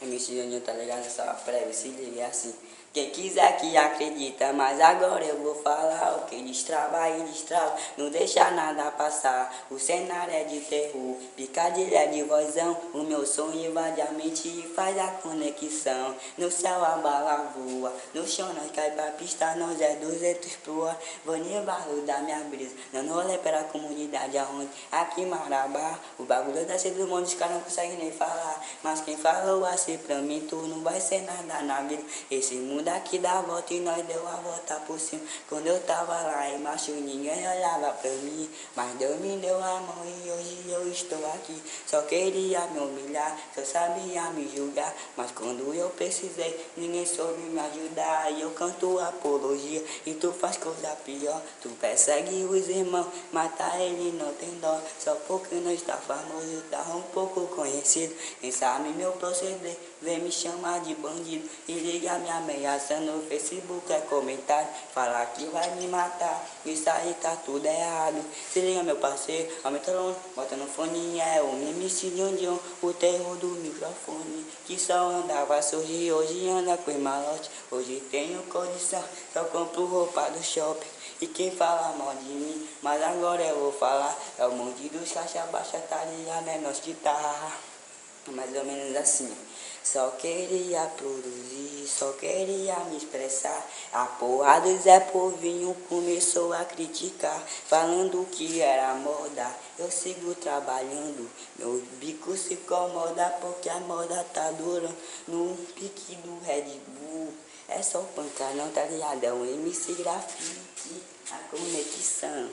MC Júnior, tá ligado? Só prévio, se liga assim. Quem quiser que acredita, mas agora eu vou falar o que destrava e destrava, não deixa nada passar. O cenário é de terror, picadilha de vozão, o meu som invade a mente e faz a conexão. No céu a bala voa, no chão nós cai pra pista, nós é 200 pro ar. Vou nem barulho da minha brisa, dando rolê pela comunidade aonde? Aqui em Marabá, o bagulho da do mundo, os caras não conseguem nem falar. Mas quem falou assim pra mim, tu não vai ser nada na vida. Esse mundo aqui dá a volta e nós deu a volta por cima. Quando eu tava lá embaixo, ninguém olhava pra mim. Mas Deus me deu a mão e hoje eu estou aqui. Só queria me humilhar, só sabia me julgar. Mas quando eu precisei, ninguém soube me ajudar. E eu canto apologia e tu faz coisa pior. Tu persegue os irmãos, mata ele não tem dó. Só porque não está famoso, tá um pouco conhecido. Quem sabe meu proceder, vem me chamar de bandido. E liga minha ameaça no Facebook, é comentário. Falar que vai me matar, isso aí tá tudo errado. Se liga meu parceiro, aumenta o volume, bota no fone. É o MC Júnior, o terror do microfone. Que só andava surgir, hoje anda com malote. Hoje tenho condição, só compro roupa do shopping. E quem fala mal de mim, mas agora eu vou falar. É o mundo dos caixa baixa, tá ligado? É nós que tá. Mais ou menos assim. Só queria produzir, só queria me expressar. A porra do Zé Povinho começou a criticar, falando que era moda. Eu sigo trabalhando, meu bico se incomoda porque a moda tá durando. No pique do Red Bull, é só pancadão, tá ligado? É um MC grafite, a conexão.